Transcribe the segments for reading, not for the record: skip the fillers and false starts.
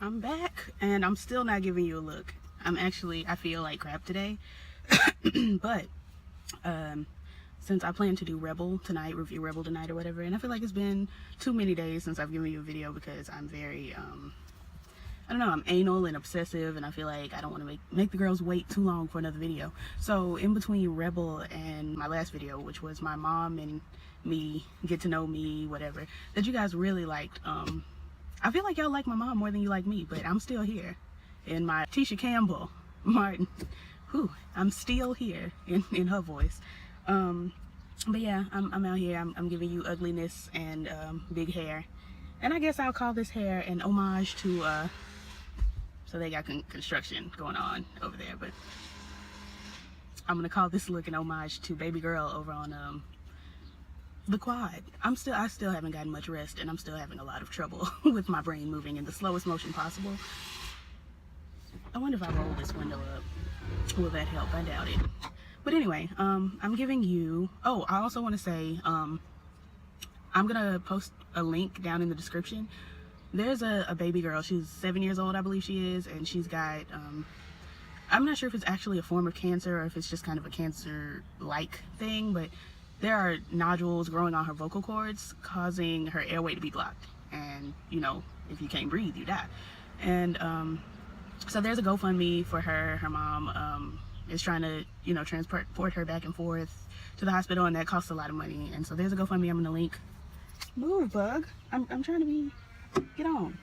I'm back and I'm still not giving you a look. I feel like crap today. But since I plan to do Rebel tonight, review Rebel tonight or whatever, and I feel like it's been too many days since I've given you a video because I'm very I don't know, I'm anal and obsessive, and I feel like I don't want to make the girls wait too long for another video. So in between Rebel and my last video, which was my mom and me get to know me, whatever, that you guys really liked, I feel like y'all like my mom more than you like me, but I'm still here in my Tisha Campbell Martin. Whew, I'm still here in her voice. But yeah, I'm out here. I'm giving you ugliness and big hair, and I guess I'll call this hair an homage to so they got construction going on over there, but I'm gonna call this look an homage to baby girl over on the quad. I still haven't gotten much rest, and I'm still having a lot of trouble with my brain moving in the slowest motion possible. I wonder if I roll this window up, will that help? I doubt it. But anyway, I'm giving you, oh, I also want to say, I'm gonna post a link down in the description. There's a baby girl, she's 7 years old, I believe she is, and she's got, I'm not sure if it's actually a form of cancer or if it's just kind of a cancer-like thing, but there are nodules growing on her vocal cords causing her airway to be blocked. And, you know, if you can't breathe, you die. And so there's a GoFundMe for her. Her mom is trying to, you know, transport her back and forth to the hospital, and that costs a lot of money. And so there's a GoFundMe I'm gonna link. Move, bug. I'm trying to be, get on.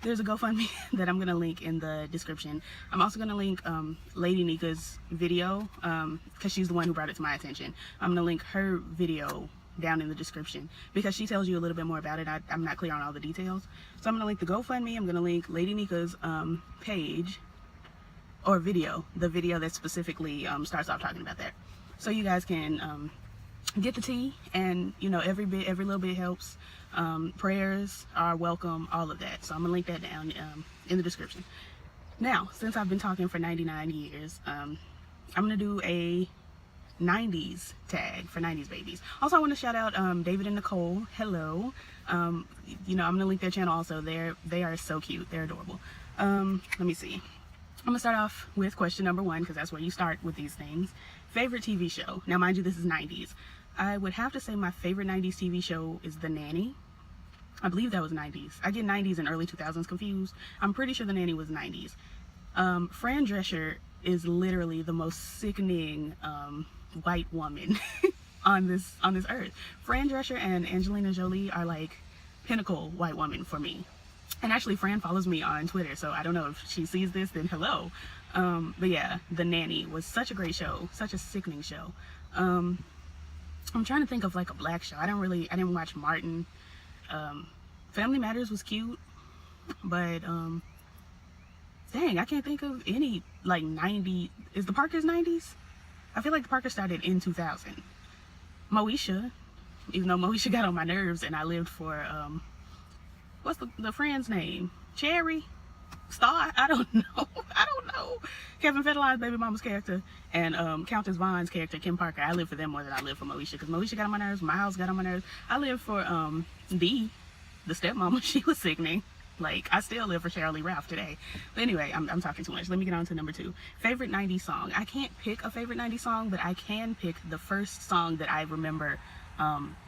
There's a GoFundMe that I'm gonna link in the description. I'm also gonna link Lady Nika's video, because she's the one who brought it to my attention. I'm gonna link her video down in the description because she tells you a little bit more about it. I'm not clear on all the details. So I'm gonna link the GoFundMe, I'm gonna link Lady Nika's page or video, the video that specifically starts off talking about that. So you guys can get the tea, and you know, every little bit helps. Prayers are welcome, all of that. So I'm gonna link that down in the description. Now, since I've been talking for 99 years, I'm gonna do a 90s tag for 90s babies. Also, I want to shout out David and Nicole. Hello. You know, I'm gonna link their channel also. They are so cute, they're adorable. Let me see, I'm gonna start off with question number 1 because that's where you start with these things. Favorite TV show. Now mind you, this is 90s. I would have to say my favorite 90s TV show is The Nanny. I believe that was 90s. I get 90s and early 2000s confused. I'm pretty sure The Nanny was 90s. Fran Drescher is literally the most sickening white woman on this earth. Fran Drescher and Angelina Jolie are like pinnacle white woman for me. And actually, Fran follows me on Twitter, so I don't know if she sees this, then hello. But yeah, The Nanny was such a great show, such a sickening show. I'm trying to think of like a black show. I didn't watch Martin. Family Matters was cute, but dang, I can't think of any like 90. Is the Parkers 90s? I feel like the Parkers started in 2000. Moesha, even though Moesha got on my nerves, and I lived for what's the friend's name? Cherry? Star? I don't know. Kevin Federline's baby mama's character and Countess Vaughn's character, Kim Parker. I live for them more than I live for Moesha, because Moesha got on my nerves. Miles got on my nerves. I live for the stepmama. She was sickening. Like, I still live for Cheryl Lee Ralph today. But anyway, I'm talking too much. Let me get on to number 2. Favorite 90s song. I can't pick a favorite 90s song, but I can pick the first song that I remember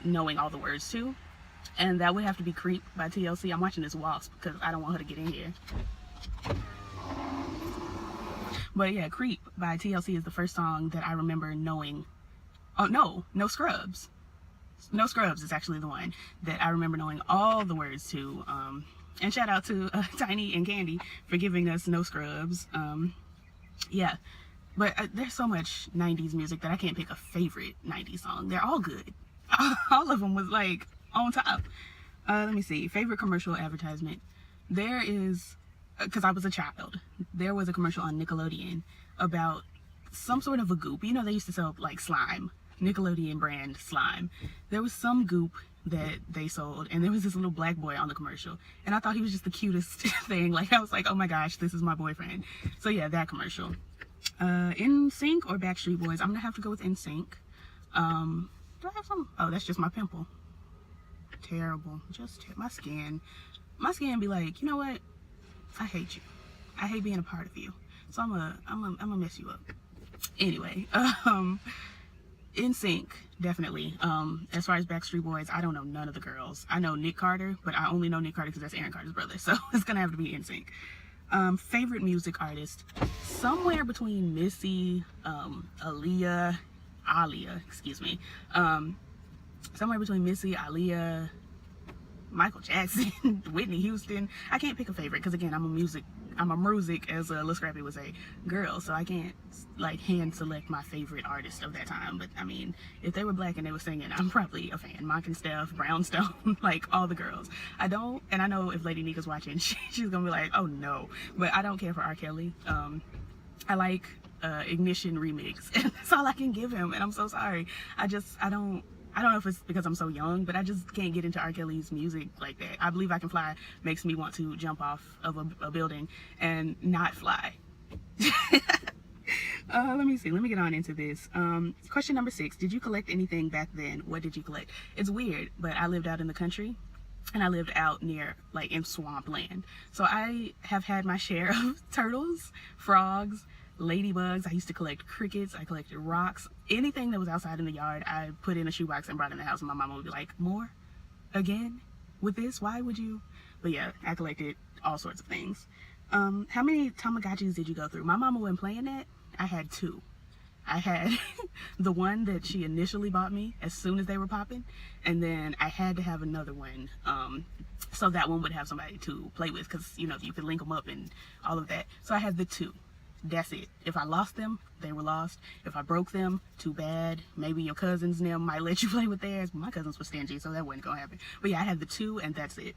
knowing all the words to. And that would have to be Creep by TLC. I'm watching this Wasp because I don't want her to get in here. But yeah, Creep by TLC is the first song that I remember knowing. Oh, no Scrubs. No Scrubs is actually the one that I remember knowing all the words to. And shout out to Tiny and Candy for giving us No Scrubs. Yeah, but there's so much 90s music that I can't pick a favorite 90s song. They're all good. All of them was like on top. Let me see. Favorite commercial advertisement. There is, because I was a child, there was a commercial on Nickelodeon about some sort of a goop. You know, they used to sell like slime, Nickelodeon brand slime. There was some goop that they sold, and there was this little black boy on the commercial, and I thought he was just the cutest thing. Like, I was like, oh my gosh, this is my boyfriend. So yeah, that commercial. Nsync or Backstreet Boys. I'm gonna have to go with Nsync. Do I have some? Oh, that's just my pimple. Terrible. Just my skin be like, you know what, I hate you. I hate being a part of you. So I'm gonna mess you up. Anyway, Nsync, definitely. As far as Backstreet Boys, I don't know none of the girls. I know Nick Carter, but I only know Nick Carter because that's Aaron Carter's brother. So it's gonna have to be Nsync. Favorite music artist, somewhere between Missy, Aaliyah, excuse me. Somewhere between Missy, Aaliyah, Michael Jackson, Whitney Houston. I can't pick a favorite because again, I'm a music, as Lil Scrappy would say, girl, so I can't like hand select my favorite artist of that time. But I mean, if they were black and they were singing, I'm probably a fan. Mock and Steph, Brownstone, like all the girls. I don't, and I know if Lady Nika's watching, she's gonna be like, oh no, but I don't care for R. Kelly. I like Ignition remix, and that's all I can give him, and I'm so sorry. I don't know if it's because I'm so young, but I just can't get into R. Kelly's music like that. I Believe I Can Fly makes me want to jump off of a building and not fly. Let me see. Let me get on into this. Question number 6. Did you collect anything back then? What did you collect? It's weird, but I lived out in the country. And I lived out near, like, in swampland. So I have had my share of turtles, frogs, ladybugs. I used to collect crickets. I collected rocks. Anything that was outside in the yard, I put in a shoebox and brought in the house. And my mama would be like, more? Again? With this? Why would you? But yeah, I collected all sorts of things. How many Tamagotchis did you go through? My mama wasn't playing that. I had 2. I had the one that she initially bought me as soon as they were popping, and then I had to have another one so that one would have somebody to play with, because you know you could link them up and all of that. So I had the 2. That's it. If I lost them, they were lost. If I broke them, too bad. Maybe your cousins and them might let you play with theirs. My cousins were stingy, so that wasn't gonna happen. But yeah, I had the 2, and that's it.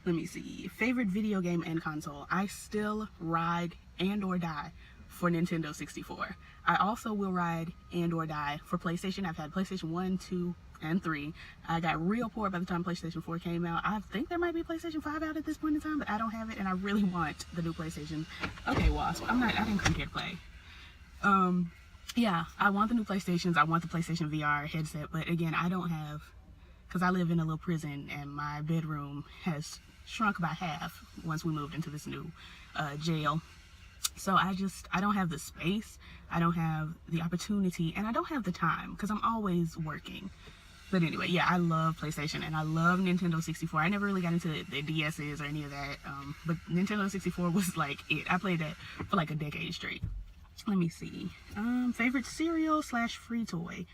Let me see. Favorite video game and console. I still ride and or die for Nintendo 64. I also will ride and or die for PlayStation. I've had PlayStation 1, 2, and 3. I got real poor by the time PlayStation 4 came out. I think there might be PlayStation 5 out at this point in time, but I don't have it, and I really want the new PlayStation. Okay, Wasp, I didn't come here to play. Yeah, I want the new PlayStations. I want the PlayStation VR headset, but again, I don't have, because I live in a little prison, and my bedroom has shrunk by half once we moved into this new jail. So I don't have the space, I don't have the opportunity, and I don't have the time because I'm always working. But anyway, yeah, I love PlayStation and I love Nintendo 64. I never really got into the DS's or any of that, but Nintendo 64 was like it. I played that for like a decade straight. Let me see. Favorite cereal / free toy.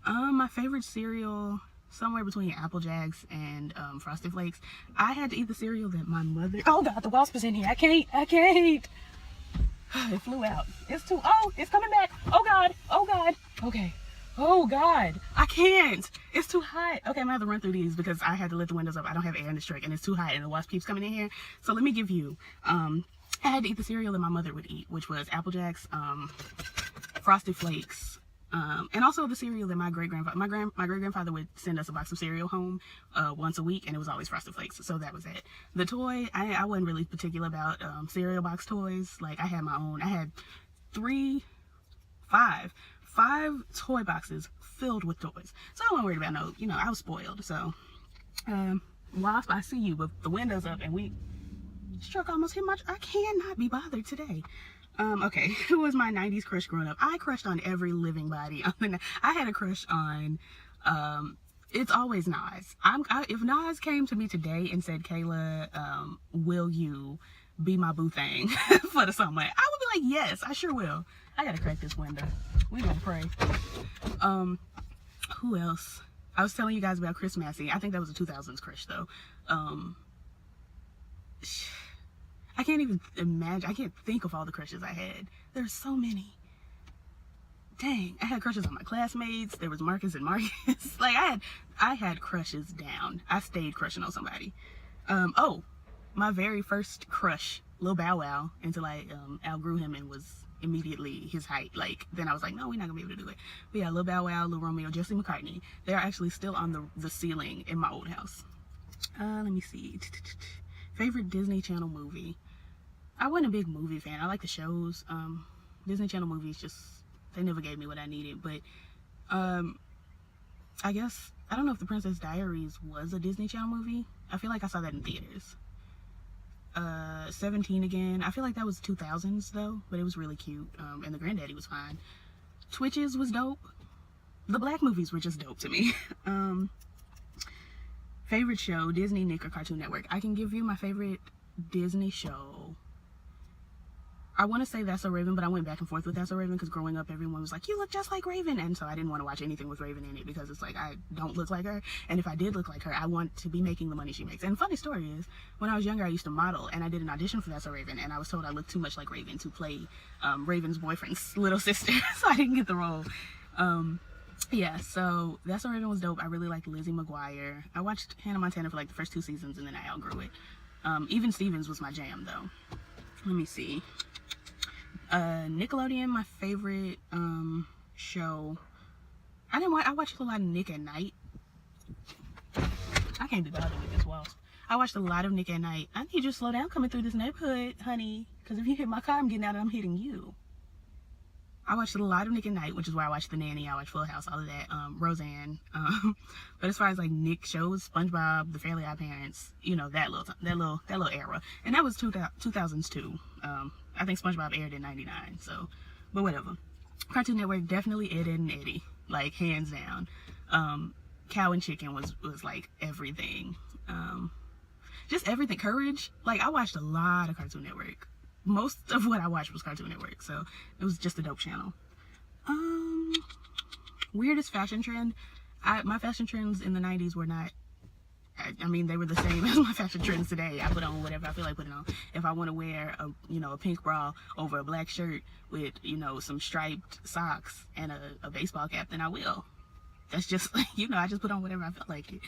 My favorite cereal, somewhere between Apple Jacks and Frosted Flakes. I had to eat the cereal that my mother... Oh God, the wasp is in here. I can't. It flew out. It's coming back. Oh God. Okay. Oh God, I can't. It's too hot. Okay, I'm gonna have to run through these because I had to let the windows up. I don't have air in this truck and it's too hot and the wasp keeps coming in here. So let me give you, I had to eat the cereal that my mother would eat, which was Apple Jacks, Frosted Flakes, and also the cereal that my great-grandfather would send us a box of cereal home once a week, and it was always Frosted Flakes. So that was it. The toy, I wasn't really particular about cereal box toys. Like I had my own. I had 5 toy boxes filled with toys. So I wasn't worried about no, I was spoiled. So Wasp, I see you, but the window's up and this truck almost hit I cannot be bothered today. Okay, who was my 90s crush growing up? I crushed on every living body. I had a crush on, it's always Nas. If Nas came to me today and said, Kayla, will you be my boo thing for the summer? I would be like, yes, I sure will. I gotta crack this window. We gonna pray. Who else? I was telling you guys about Chris Massey. I think that was a 2000s crush though. I can't even imagine. I can't think of all the crushes I had. There's so many. Dang, I had crushes on my classmates. There was Marcus and Marcus. Like I had crushes down. I stayed crushing on somebody. Oh, my very first crush, Lil Bow Wow, until I outgrew him and was immediately his height. Like then I was like, no, we're not gonna be able to do it. But yeah, Lil Bow Wow, Lil Romeo, Jesse McCartney. They are actually still on the ceiling in my old house. Let me see. Favorite Disney Channel movie. I wasn't a big movie fan. I like the shows. Disney Channel movies they never gave me what I needed. But I guess, I don't know if The Princess Diaries was a Disney Channel movie. I feel like I saw that in theaters. 17 again. I feel like that was 2000s though, but it was really cute. And the granddaddy was fine. Twitches was dope. The black movies were just dope to me. Favorite show, Disney, Nick, or Cartoon Network. I can give you my favorite Disney show. I want to say That's So Raven, but I went back and forth with That's So Raven because growing up, everyone was like, you look just like Raven. And so I didn't want to watch anything with Raven in it because it's like, I don't look like her. And if I did look like her, I want to be making the money she makes. And funny story is, when I was younger, I used to model and I did an audition for That's So Raven. And I was told I looked too much like Raven to play Raven's boyfriend's little sister. So I didn't get the role. Yeah, so That's So Raven was dope. I really liked Lizzie McGuire. I watched Hannah Montana for like the first 2 seasons and then I outgrew it. Even Stevens was my jam though. Let me see. Nickelodeon, my favorite show. I watched a lot of Nick at Night. I can't be bothered with this wall. I watched a lot of Nick at Night. I need you to slow down coming through this neighborhood, honey, because if you hit my car, I'm getting out and I'm hitting you. I watched a lot of Nick at Night, which is where I watched The Nanny, I watched Full House, all of that, Roseanne. But as far as like Nick shows, SpongeBob, The Fairly Odd Parents, you know, that little era. And that was 2000s too. I think SpongeBob aired in 99, so, but whatever. Cartoon Network, definitely Ed, Edd and Eddy, like hands down. Cow and Chicken was like everything. Just everything. Courage, like I watched a lot of Cartoon Network. Most of what I watched was Cartoon Network, so it was just a dope channel. Weirdest fashion trend. My fashion trends in the 90s were not, I mean, they were the same as my fashion trends today. I put on whatever I feel like putting on. If I want to wear a pink bra over a black shirt with, some striped socks and a baseball cap, then I will. That's just, I just put on whatever I feel like it.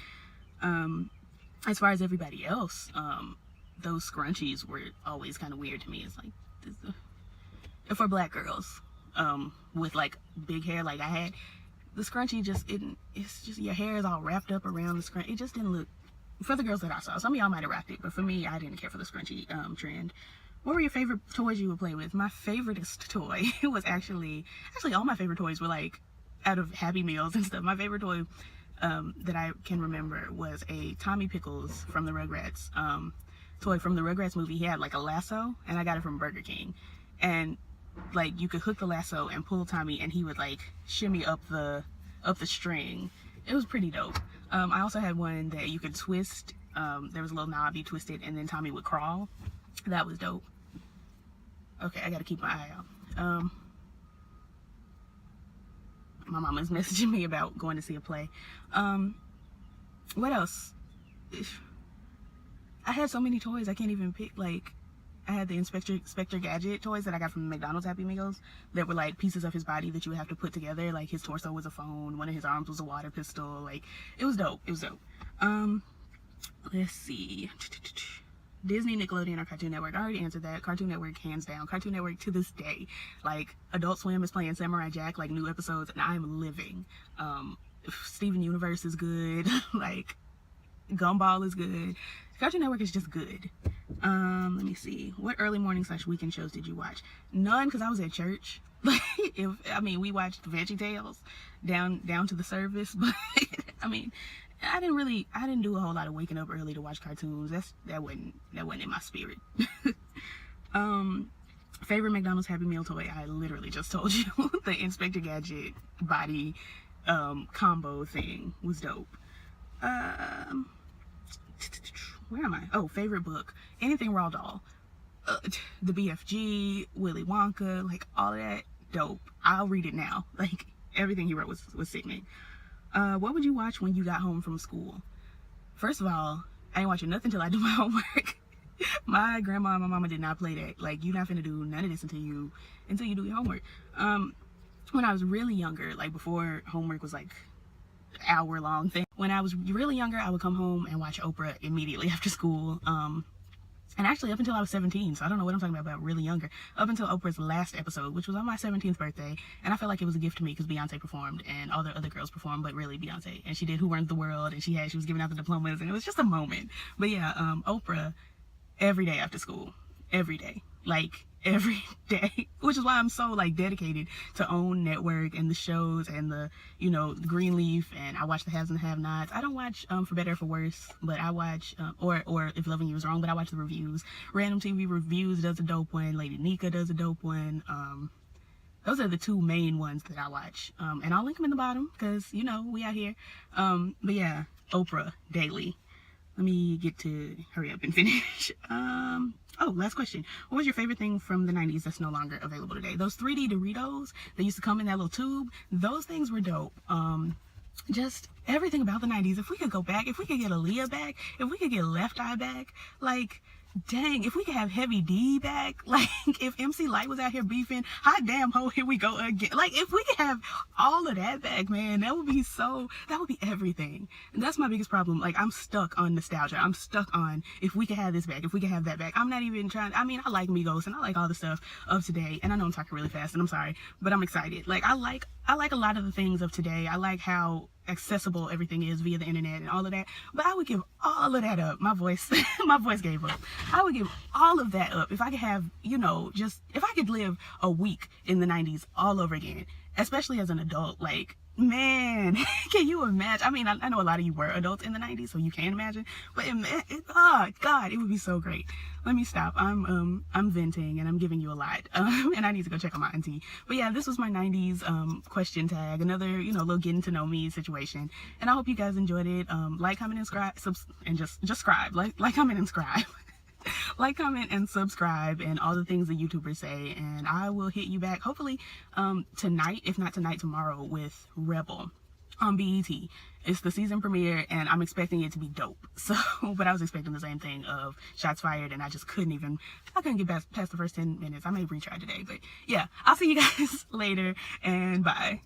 As far as everybody else, those scrunchies were always kind of weird to me. It's like, for black girls, with like big hair, like I had, the scrunchie it's just your hair is all wrapped up around the scrunchie. It just didn't look, for the girls that I saw. Some of y'all might have rocked it, but for me, I didn't care for the scrunchie trend. What were your favorite toys you would play with? My favoriteest toy was actually all my favorite toys were like out of Happy Meals and stuff. My favorite toy that I can remember was a Tommy Pickles from the Rugrats toy from the Rugrats movie. He had like a lasso, and I got it from Burger King. And like you could hook the lasso and pull Tommy, and he would like shimmy up the string. It was pretty dope. I also had one that you could twist. There was a little knob, you twist it, and then Tommy would crawl. That was dope. Okay, I gotta keep my eye out. My mama's messaging me about going to see a play. What else? I had so many toys I can't even pick. Like, I had the Inspector Gadget toys that I got from McDonald's Happy Meals that were like pieces of his body that you would have to put together. Like his torso was a phone, one of his arms was a water pistol. Like, it was dope. It was dope. Let's see. Disney, Nickelodeon, or Cartoon Network? I already answered that. Cartoon Network, hands down. Cartoon Network to this day. Like, Adult Swim is playing Samurai Jack, like new episodes, and I'm living. Steven Universe is good. Like, Gumball is good. Cartoon Network is just good. Let me see. What early morning / weekend shows did you watch? None, because I was at church. Like, we watched VeggieTales down to the service, but I mean, I didn't do a whole lot of waking up early to watch cartoons. That wasn't in my spirit. Favorite McDonald's Happy Meal toy? I literally just told you. The Inspector Gadget body combo thing was dope. Where am I? Oh, favorite book. Anything Roald Dahl. The BFG, Willy Wonka, like all of that, dope. I'll read it now. Like, everything he wrote was sickening. What would you watch when you got home from school? First of all, I ain't watching nothing till I do my homework. My grandma and my mama did not play that. Like, you're not finna do none of this until you do your homework. When I was really younger, like before homework was like hour-long thing. When I was really younger, I would come home and watch Oprah immediately after school. And actually up until I was 17, so I don't know what I'm talking about really younger. Up until Oprah's last episode, which was on my 17th birthday. And I felt like it was a gift to me because Beyonce performed and all the other girls performed, but really Beyonce. And she did Who Runs the World, and she was giving out the diplomas, and it was just a moment. But yeah, Oprah every day after school. every day, like every day, which is why I'm so like dedicated to OWN Network and the shows and the, you know, Greenleaf, and I watch the Haves and the Have-Nots. I don't watch For Better or For Worse, but I watch or If Loving You Is Wrong, but I watch the reviews. Random TV Reviews does a dope one. Lady Nika does a dope one. Those are the two main ones that I watch, and I'll link them in the bottom because, you know, we out here. But yeah, Oprah Daily. Let me get to hurry up and finish. Oh, last question. What was your favorite thing from the 90s that's no longer available today? Those 3D Doritos that used to come in that little tube, those things were dope. Just everything about the 90s. If we could go back, if we could get Aaliyah back, if we could get Left Eye back, like, dang, if we could have Heavy D back, like, if MC Light was out here beefing, hot damn ho, here we go again. Like, if we could have all of that back, man, that would be everything. And that's my biggest problem. Like, I'm stuck on nostalgia. I'm stuck on, if we could have this back, if we could have that back. I'm not even trying, I mean, I like Migos and I like all the stuff of today, and I know I'm talking really fast and I'm sorry, but I'm excited. Like, I like a lot of the things of today. I like how accessible everything is via the internet and all of that, but I would give all of that up. My voice gave up. I would give all of that up if I could have, you know, just if I could live a week in the 90s all over again, especially as an adult. Like, man, can you imagine? I mean, I know a lot of you were adults in the 90s, so you can imagine, but oh God, it would be so great. Let me stop. I'm venting and I'm giving you a lot, and I need to go check on my auntie. But yeah, this was my 90s question tag, another, you know, little getting to know me situation, and I hope you guys enjoyed it. Like, comment, and subscribe, and just scribe, like, comment, and subscribe. Like, comment, and subscribe, and all the things the YouTubers say, and I will hit you back hopefully tonight, if not tonight, tomorrow, with Rebel on BET. It's the season premiere and I'm expecting it to be dope. So, but I was expecting the same thing of Shots Fired, and I just couldn't get past the first 10 minutes. I may retry today, but yeah, I'll see you guys later, and bye.